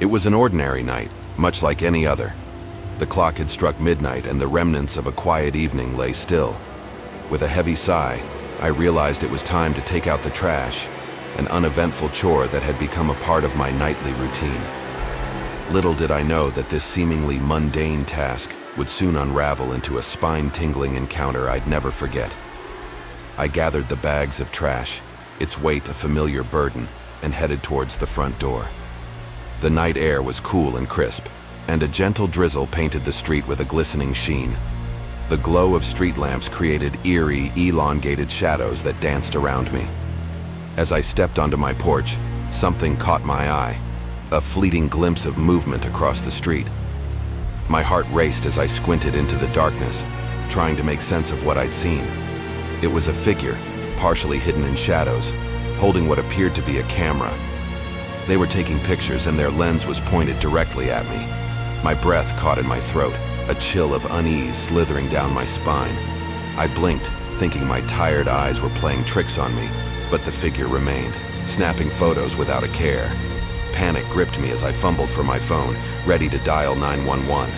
It was an ordinary night, much like any other. The clock had struck midnight and the remnants of a quiet evening lay still. With a heavy sigh, I realized it was time to take out the trash, an uneventful chore that had become a part of my nightly routine. Little did I know that this seemingly mundane task would soon unravel into a spine-tingling encounter I'd never forget. I gathered the bags of trash, its weight a familiar burden, and headed towards the front door. The night air was cool and crisp, and a gentle drizzle painted the street with a glistening sheen. The glow of street lamps created eerie, elongated shadows that danced around me. As I stepped onto my porch, something caught my eye, a fleeting glimpse of movement across the street. My heart raced as I squinted into the darkness, trying to make sense of what I'd seen. It was a figure, partially hidden in shadows, holding what appeared to be a camera. They were taking pictures and their lens was pointed directly at me. My breath caught in my throat, a chill of unease slithering down my spine. I blinked, thinking my tired eyes were playing tricks on me, but the figure remained, snapping photos without a care. Panic gripped me as I fumbled for my phone, ready to dial 911.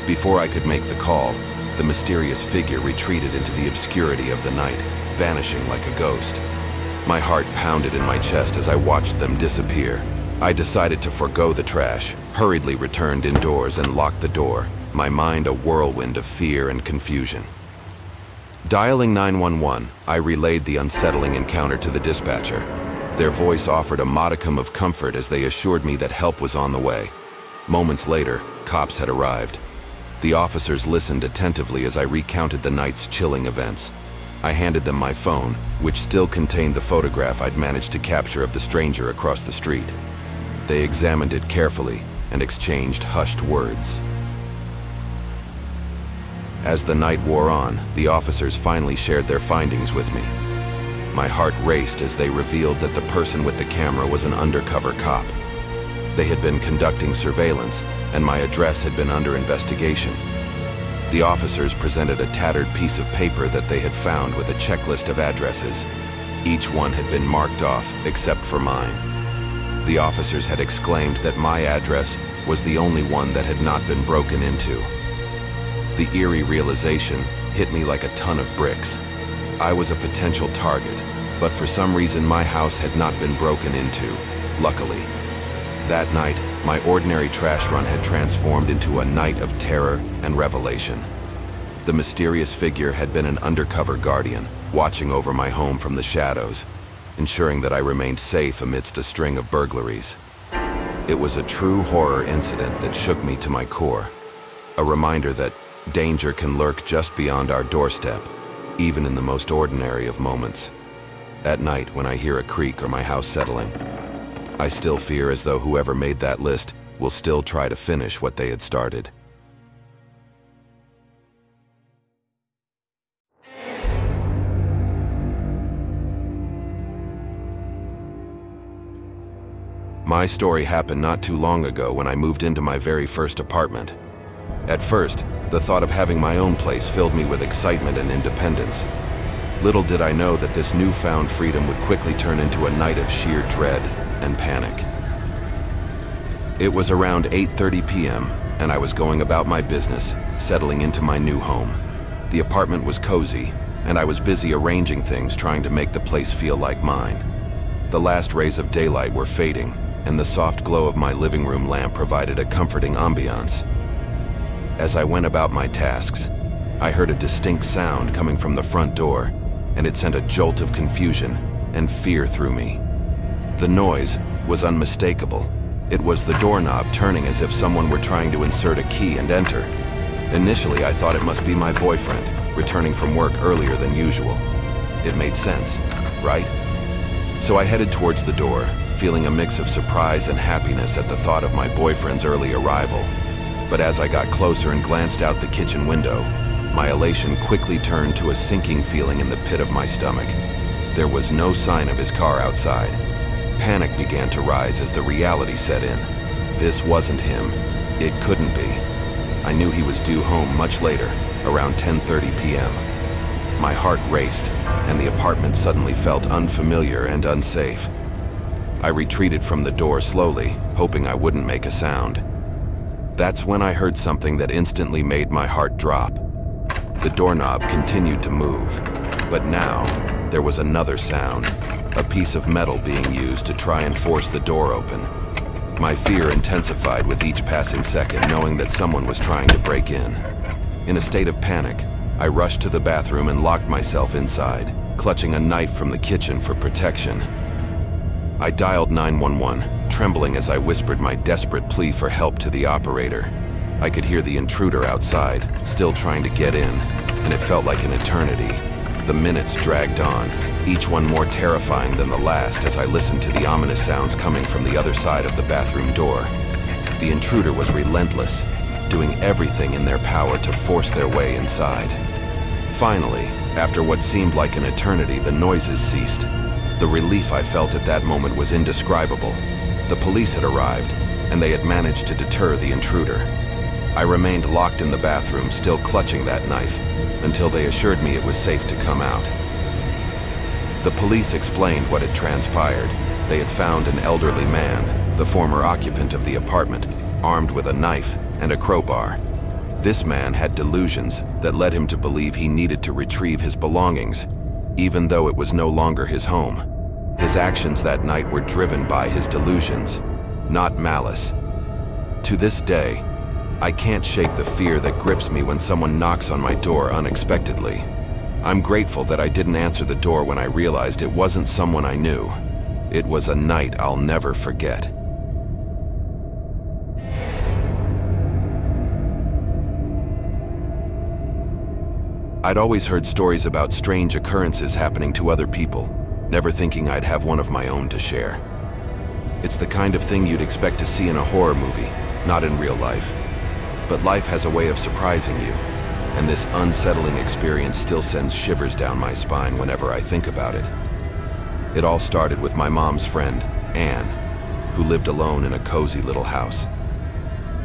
Before I could make the call, the mysterious figure retreated into the obscurity of the night, vanishing like a ghost. My heart pounded in my chest as I watched them disappear. I decided to forgo the trash, hurriedly returned indoors and locked the door, my mind a whirlwind of fear and confusion. Dialing 911, I relayed the unsettling encounter to the dispatcher. Their voice offered a modicum of comfort as they assured me that help was on the way. Moments later, cops had arrived. The officers listened attentively as I recounted the night's chilling events. I handed them my phone, which still contained the photograph I'd managed to capture of the stranger across the street. They examined it carefully and exchanged hushed words. As the night wore on, the officers finally shared their findings with me. My heart raced as they revealed that the person with the camera was an undercover cop. They had been conducting surveillance, and my address had been under investigation. The officers presented a tattered piece of paper that they had found with a checklist of addresses. Each one had been marked off, except for mine. The officers had exclaimed that my address was the only one that had not been broken into. The eerie realization hit me like a ton of bricks. I was a potential target, but for some reason my house had not been broken into, luckily. That night, my ordinary trash run had transformed into a night of terror and revelation. The mysterious figure had been an undercover guardian, watching over my home from the shadows, ensuring that I remained safe amidst a string of burglaries. It was a true horror incident that shook me to my core, a reminder that danger can lurk just beyond our doorstep, even in the most ordinary of moments. At night, when I hear a creak or my house settling, I still fear as though whoever made that list will still try to finish what they had started. My story happened not too long ago when I moved into my very first apartment. At first, the thought of having my own place filled me with excitement and independence. Little did I know that this newfound freedom would quickly turn into a night of sheer dread and panic. It was around 8:30 p.m., and I was going about my business, settling into my new home. The apartment was cozy, and I was busy arranging things, trying to make the place feel like mine. The last rays of daylight were fading, and the soft glow of my living room lamp provided a comforting ambiance. As I went about my tasks, I heard a distinct sound coming from the front door, and it sent a jolt of confusion and fear through me. The noise was unmistakable. It was the doorknob turning as if someone were trying to insert a key and enter. Initially, I thought it must be my boyfriend, returning from work earlier than usual. It made sense, right? So I headed towards the door, feeling a mix of surprise and happiness at the thought of my boyfriend's early arrival. But as I got closer and glanced out the kitchen window, my elation quickly turned to a sinking feeling in the pit of my stomach. There was no sign of his car outside. Panic began to rise as the reality set in. This wasn't him. It couldn't be. I knew he was due home much later, around 10:30 p.m. My heart raced, and the apartment suddenly felt unfamiliar and unsafe. I retreated from the door slowly, hoping I wouldn't make a sound. That's when I heard something that instantly made my heart drop. The doorknob continued to move, but now there was another sound, a piece of metal being used to try and force the door open. My fear intensified with each passing second, knowing that someone was trying to break in. In a state of panic, I rushed to the bathroom and locked myself inside, clutching a knife from the kitchen for protection. I dialed 911, trembling as I whispered my desperate plea for help to the operator. I could hear the intruder outside, still trying to get in, and it felt like an eternity. The minutes dragged on, each one more terrifying than the last as I listened to the ominous sounds coming from the other side of the bathroom door. The intruder was relentless, doing everything in their power to force their way inside. Finally, after what seemed like an eternity, the noises ceased. The relief I felt at that moment was indescribable. The police had arrived, and they had managed to deter the intruder. I remained locked in the bathroom, still clutching that knife, until they assured me it was safe to come out. The police explained what had transpired. They had found an elderly man, the former occupant of the apartment, armed with a knife and a crowbar. This man had delusions that led him to believe he needed to retrieve his belongings, even though it was no longer his home. His actions that night were driven by his delusions, not malice. To this day, I can't shake the fear that grips me when someone knocks on my door unexpectedly. I'm grateful that I didn't answer the door when I realized it wasn't someone I knew. It was a night I'll never forget. I'd always heard stories about strange occurrences happening to other people, never thinking I'd have one of my own to share. It's the kind of thing you'd expect to see in a horror movie, not in real life. But life has a way of surprising you, and this unsettling experience still sends shivers down my spine whenever I think about it. It all started with my mom's friend, Anne, who lived alone in a cozy little house.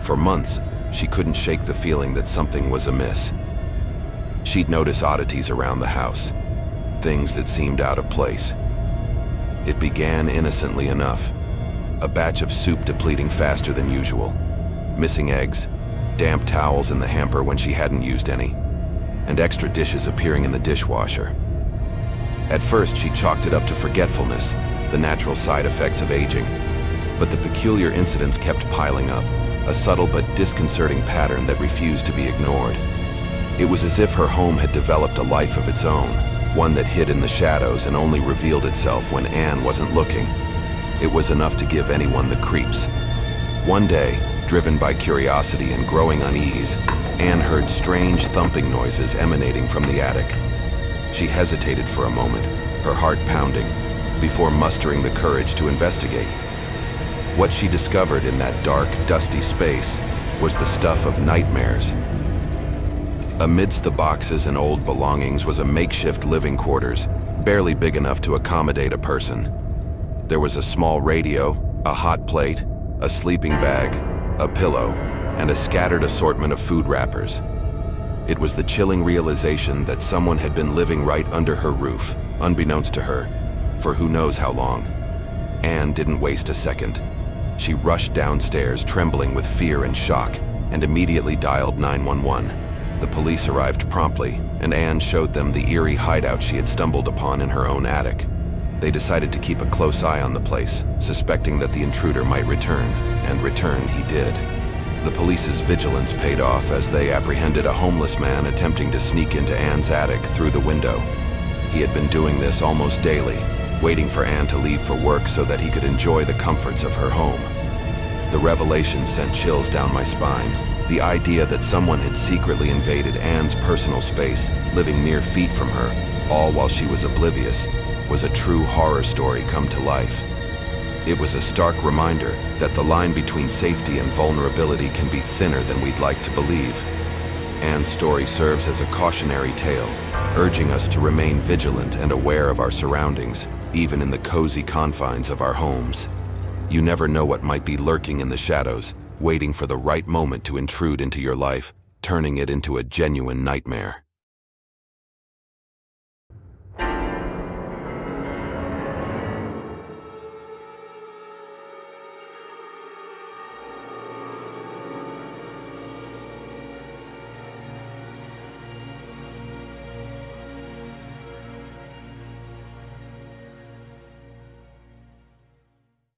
For months, she couldn't shake the feeling that something was amiss. She'd notice oddities around the house, things that seemed out of place. It began innocently enough. A batch of soup depleting faster than usual, missing eggs, damp towels in the hamper when she hadn't used any, and extra dishes appearing in the dishwasher. At first, she chalked it up to forgetfulness, the natural side effects of aging. But the peculiar incidents kept piling up, a subtle but disconcerting pattern that refused to be ignored. It was as if her home had developed a life of its own, one that hid in the shadows and only revealed itself when Anne wasn't looking. It was enough to give anyone the creeps. One day, driven by curiosity and growing unease, Anne heard strange thumping noises emanating from the attic. She hesitated for a moment, her heart pounding, before mustering the courage to investigate. What she discovered in that dark, dusty space was the stuff of nightmares. Amidst the boxes and old belongings was a makeshift living quarters, barely big enough to accommodate a person. There was a small radio, a hot plate, a sleeping bag, a pillow, and a scattered assortment of food wrappers. It was the chilling realization that someone had been living right under her roof, unbeknownst to her, for who knows how long. Anne didn't waste a second. She rushed downstairs, trembling with fear and shock, and immediately dialed 911. The police arrived promptly, and Anne showed them the eerie hideout she had stumbled upon in her own attic. They decided to keep a close eye on the place, suspecting that the intruder might return, and return he did. The police's vigilance paid off as they apprehended a homeless man attempting to sneak into Anne's attic through the window. He had been doing this almost daily, waiting for Anne to leave for work so that he could enjoy the comforts of her home. The revelation sent chills down my spine. The idea that someone had secretly invaded Anne's personal space, living mere feet from her, all while she was oblivious, was a true horror story come to life. It was a stark reminder that the line between safety and vulnerability can be thinner than we'd like to believe. Anne's story serves as a cautionary tale, urging us to remain vigilant and aware of our surroundings, even in the cozy confines of our homes. You never know what might be lurking in the shadows, waiting for the right moment to intrude into your life, turning it into a genuine nightmare.